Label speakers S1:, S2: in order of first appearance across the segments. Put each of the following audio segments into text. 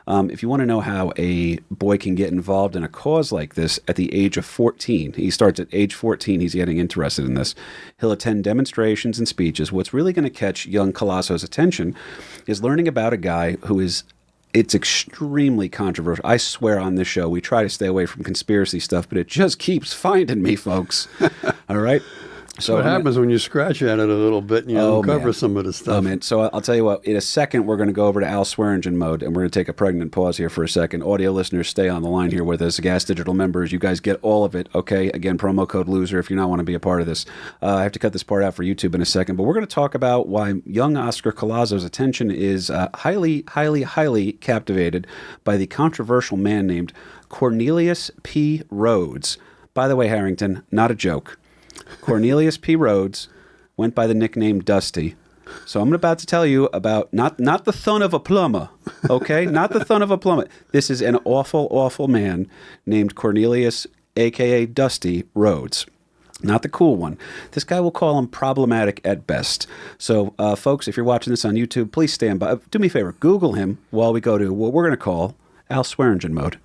S1: If you want to know how a boy can get involved in a cause like this at the age of 14, he starts at age 14, he's getting interested in this. He'll attend demonstrations and speeches. What's really going to catch young Colasso's attention is learning about a guy who is, it's extremely controversial. I swear on this show, we try to stay away from conspiracy stuff, but it just keeps finding me, folks. All right?
S2: So what happens when you scratch at it a little bit and you uncover some of the stuff?
S1: Oh, man. So I'll tell you what, in a second, we're going to go over to Al Swearingen mode, and we're going to take a pregnant pause here for a second. Audio listeners, stay on the line here with us. Gas Digital members, you guys get all of it, okay? Again, promo code LOSER if you not want to be a part of this. I have to cut this part out for YouTube in a second, but we're going to talk about why young Oscar Colasso's attention is highly, highly, highly captivated by the controversial man named Cornelius P. Rhodes. By the way, Harrington, not a joke. Cornelius P. Rhodes went by the nickname Dusty. So I'm about to tell you about not the son of a plumber, okay? Not the son of a plumber. This is an awful, awful man named Cornelius, a.k.a. Dusty Rhodes. Not the cool one. This guy will call him problematic at best. So, folks, if you're watching this on YouTube, please stand by. Do me a favor. Google him while we go to what we're going to call Al Swearingen mode.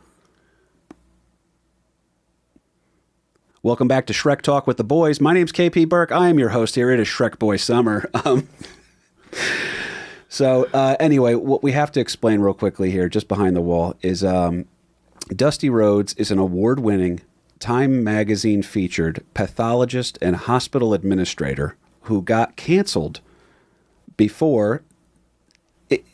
S1: Welcome back to Shrek Talk with the Boys. My name's KP Burke. I am your host here. It is Shrek Boy Summer. Anyway, what we have to explain real quickly here, just behind the wall, is Dusty Rhodes is an award-winning, Time magazine featured pathologist and hospital administrator who got canceled before.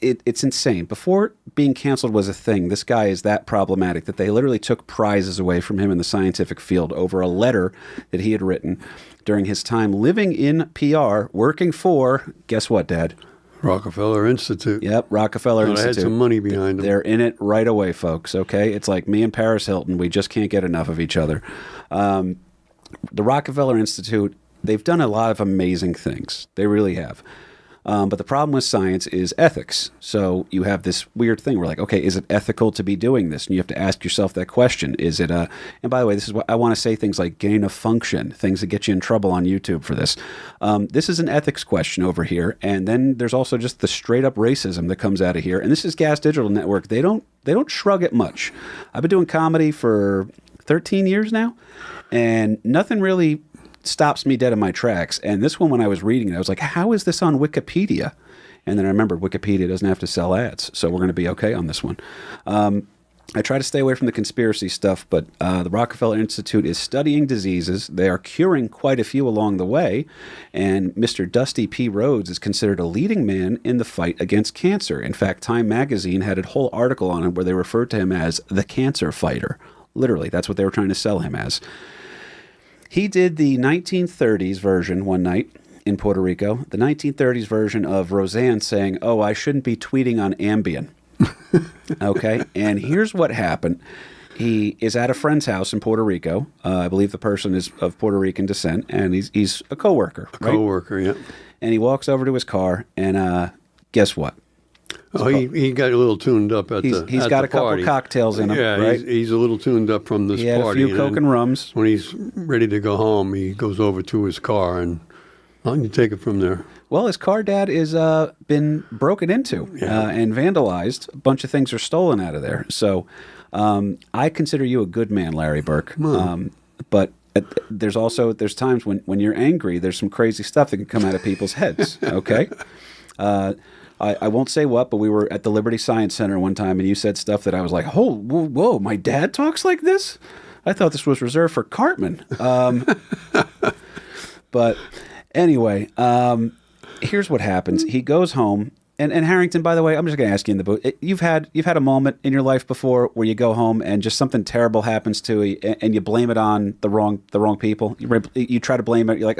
S1: It's insane. Before being canceled was a thing, this guy is that problematic that they literally took prizes away from him in the scientific field over a letter that he had written during his time living in PR, working for, guess what, Dad?
S2: Rockefeller Institute.
S1: Yep, Rockefeller Institute.
S2: They had some money behind them.
S1: They're in it right away, folks, okay? It's like me and Paris Hilton. We just can't get enough of each other. The Rockefeller Institute, they've done a lot of amazing things. They really have. But the problem with science is ethics. So you have this weird thing where like, okay, is it ethical to be doing this? And you have to ask yourself that question. Is it and by the way, this is what I want to say, things like gain of function, things that get you in trouble on YouTube for this. This is an ethics question over here. And then there's also just the straight up racism that comes out of here. And this is Gas Digital Network. They don't shrug it much. I've been doing comedy for 13 years now, and nothing really stops me dead in my tracks. And this one, when I was reading it, I was like, how is this on Wikipedia? And then I remembered Wikipedia doesn't have to sell ads, so we're going to be okay on this one. I try to stay away from the conspiracy stuff, but the Rockefeller Institute is studying diseases. They are curing quite a few along the way, and Mr. Dusty P. Rhodes is considered a leading man in the fight against cancer. In fact, Time magazine had a whole article on him where they referred to him as the cancer fighter. Literally, that's what they were trying to sell him as. He did the 1930s version one night in Puerto Rico, the 1930s version of Roseanne saying, "Oh, I shouldn't be tweeting on Ambien." Okay, and here's what happened. He is at a friend's house in Puerto Rico. I believe the person is of Puerto Rican descent, and he's a coworker.
S2: Right? Coworker, yeah.
S1: And he walks over to his car, and guess what?
S2: He got a little tuned up at the party.
S1: He's got a couple cocktails in him,
S2: yeah,
S1: right?
S2: He's a little tuned up from this party.
S1: He had a few Coke and rums.
S2: When he's ready to go home, he goes over to his car, and you take it from there.
S1: Well, his car, Dad, is been broken into and vandalized. A bunch of things are stolen out of there. So I consider you a good man, Larry Burke. But there's times when you're angry, there's some crazy stuff that can come out of people's heads, okay? I won't say what, but we were at the Liberty Science Center one time, and you said stuff that I was like, oh, whoa, my dad talks like this? I thought this was reserved for Cartman. But anyway, here's what happens. He goes home, and Harrington, by the way, I'm just going to ask you in the book, you've had a moment in your life before where you go home and just something terrible happens to you, and you blame it on the wrong people. You try to blame it. You're like,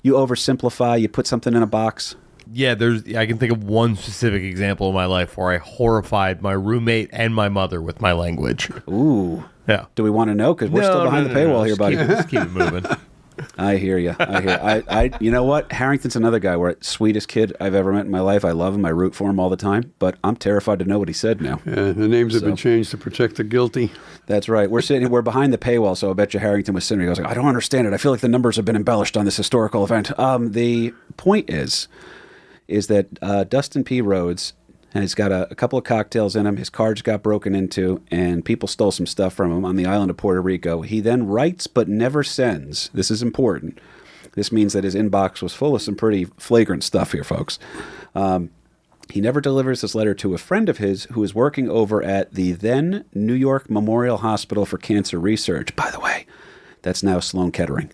S1: you oversimplify. You put something in a box.
S3: Yeah, I can think of one specific example in my life where I horrified my roommate and my mother with my language.
S1: Ooh.
S3: Yeah.
S1: Do we want to know? Because we're still behind the paywall here, buddy.
S3: Just keep it moving.
S1: I hear you. You know what? Harrington's another guy where sweetest kid I've ever met in my life. I love him. I root for him all the time. But I'm terrified to know what he said now.
S2: Yeah, the names have been changed to protect the guilty.
S1: That's right. We're behind the paywall, so I bet you Harrington was sitting there. He goes, I don't understand it. I feel like the numbers have been embellished on this historical event. The point is that Dustin P. Rhodes and he's got a couple of cocktails in him. His car just got broken into, and people stole some stuff from him on the island of Puerto Rico. He then writes but never sends. This is important. This means that his inbox was full of some pretty flagrant stuff here, folks. He never delivers this letter to a friend of his who is working over at the then New York Memorial Hospital for Cancer Research. By the way, that's now Sloan Kettering.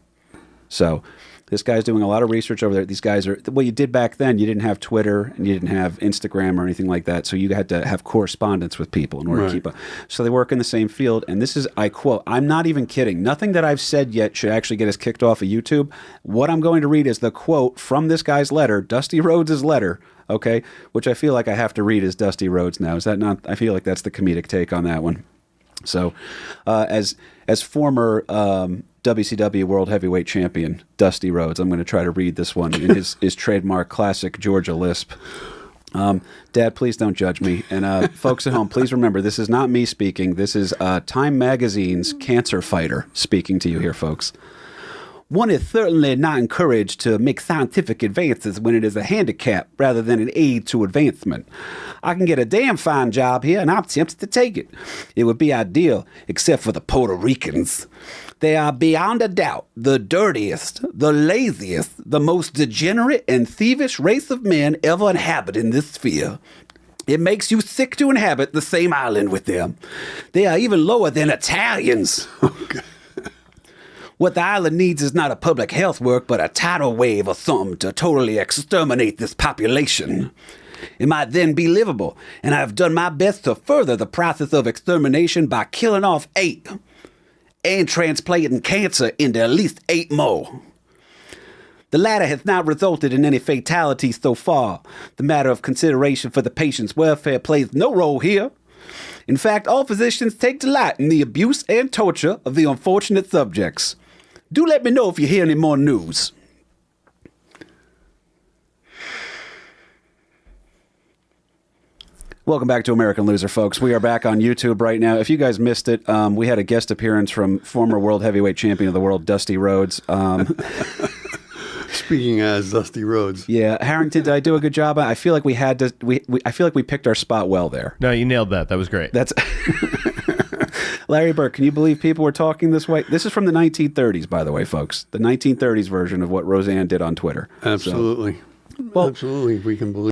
S1: So this guy's doing a lot of research over there. These guys are, what you did back then, you didn't have Twitter and you didn't have Instagram or anything like that. So you had to have correspondence with people in order to keep up. So they work in the same field. And this is, I quote, I'm not even kidding. Nothing that I've said yet should actually get us kicked off of YouTube. What I'm going to read is the quote from this guy's letter, Dusty Rhodes' letter, okay, which I feel like I have to read as Dusty Rhodes now. Is that not? I feel like that's the comedic take on that one. So as former WCW World Heavyweight Champion Dusty Rhodes, I'm going to try to read this one in his trademark classic Georgia lisp. Dad, please don't judge me. And folks at home, please remember, this is not me speaking. This is Time Magazine's cancer fighter speaking to you here, folks. One is certainly not encouraged to make scientific advances when it is a handicap rather than an aid to advancement. I can get a damn fine job here, and I'm tempted to take it. It would be ideal, except for the Puerto Ricans. They are beyond a doubt the dirtiest, the laziest, the most degenerate and thievish race of men ever inhabiting this sphere. It makes you sick to inhabit the same island with them. They are even lower than Italians.
S2: Okay.
S1: What the island needs is not a public health work, but a tidal wave or something to totally exterminate this population. It might then be livable, and I have done my best to further the process of extermination by killing off 8 and transplanting cancer into at least 8 more. The latter has not resulted in any fatalities so far. The matter of consideration for the patient's welfare plays no role here. In fact, all physicians take delight in the abuse and torture of the unfortunate subjects. Do let me know if you hear any more news. Welcome back to American Loser, folks. We are back on YouTube right now. If you guys missed it, we had a guest appearance from former World Heavyweight Champion of the World, Dusty Rhodes.
S2: Speaking as Dusty Rhodes.
S1: Yeah, Harrington, did I do a good job? I feel like we had to. I feel like we picked our spot well there.
S3: No, you nailed that. That was great.
S1: That's Larry Burke. Can you believe people were talking this way? This is from the 1930s, by the way, folks. The 1930s version of what Roseanne did on Twitter.
S2: Absolutely.
S1: Well,
S2: absolutely. We can believe.